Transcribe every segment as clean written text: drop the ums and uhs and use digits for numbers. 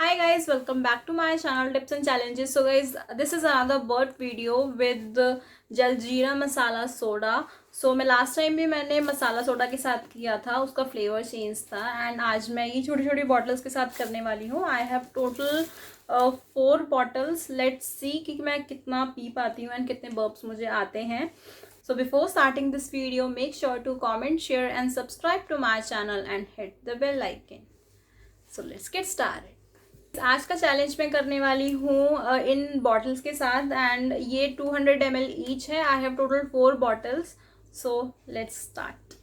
Hi guys, welcome back to my channel Tips and Challenges. So guys, this is another bird video with Jaljeera masala soda. So मैं last time भी मैंने मसाला soda के साथ किया था, उसका flavour change था एंड आज मैं ये छोटी छोटी बॉटल्स के साथ करने वाली हूँ. I have total 4 bottles. Let's see कि मैं कितना पी पाती हूँ एंड कितने बर्ब्स मुझे आते हैं. So before starting this video, make sure to comment, share and subscribe to my channel and hit the bell icon. So let's get started. आज का चैलेंज मैं करने वाली हूँ इन बॉटल्स के साथ एंड ये 200 ml ईच है. I have total 4 bottles. So let's start.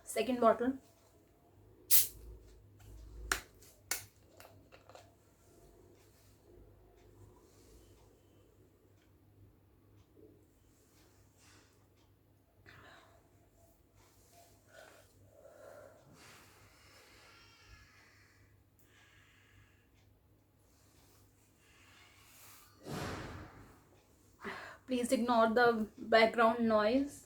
Second bottle. Please ignore the background noise.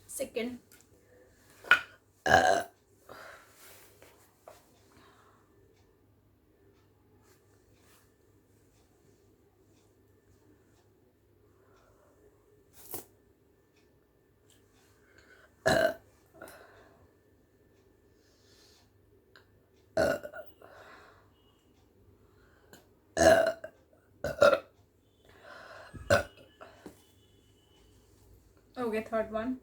Second. Okay, third one.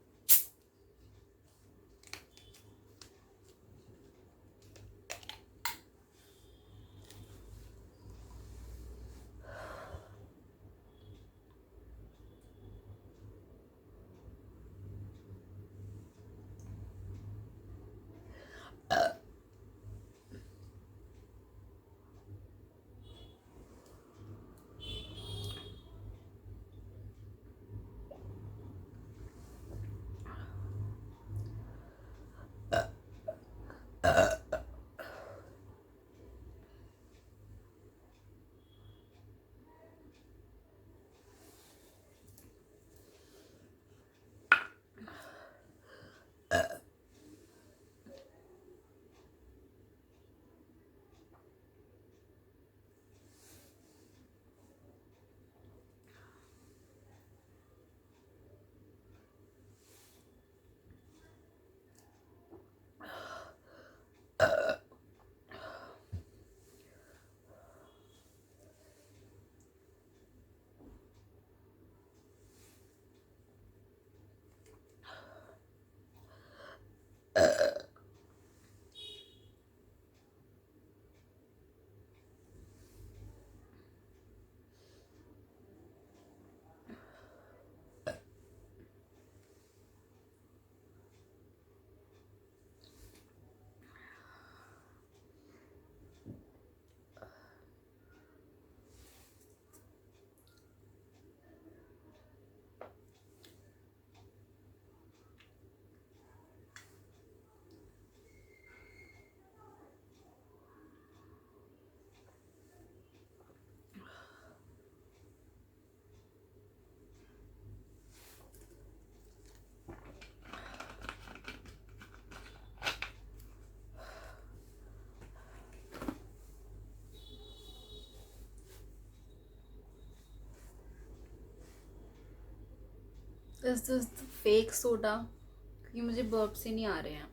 Is this fake soda? क्योंकि मुझे बर्ब्स ही नहीं आ रहे हैं.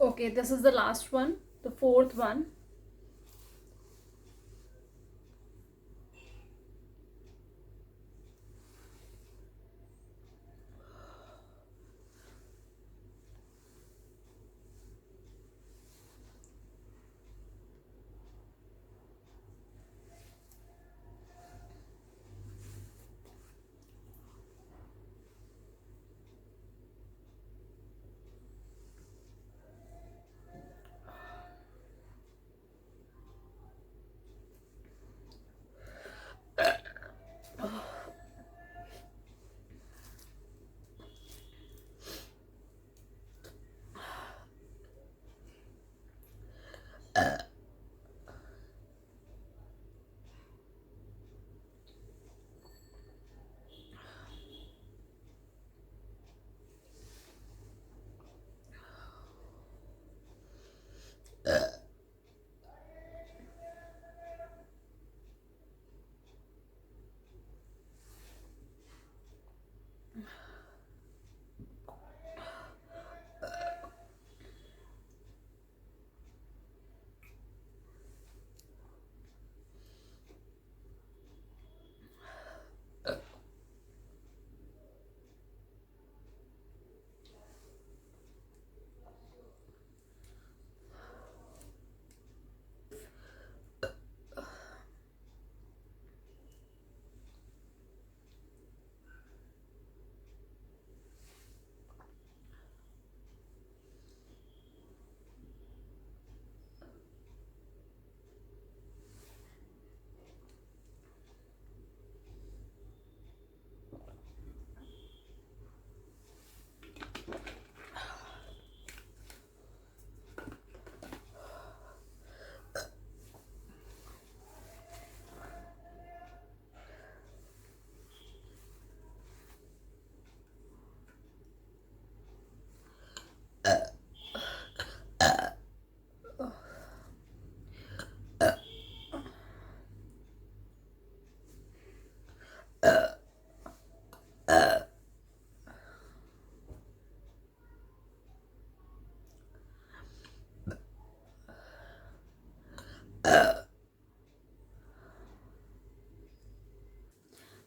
Okay, this is the last one, the fourth one.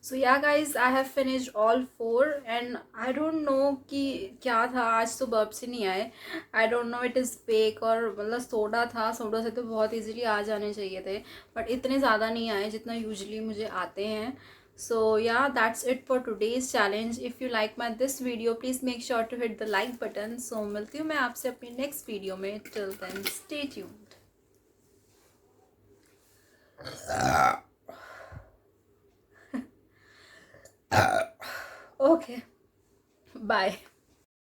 So yeah guys, I have finished all four and I don't know कि क्या था, आज तो बर्ब्स ही नहीं आए. I don't know it is fake और मतलब सोडा था. सोडा से तो बहुत इजीली आ जाने चाहिए थे बट इतने ज़्यादा नहीं आए जितना यूजुअली मुझे आते हैं. So yeah, that's it for today's challenge. If you like my this video, please make sure to hit the like button. So मिलती हूँ मैं आपसे अपनी next video में. Till then, stay tuned. Okay, bye.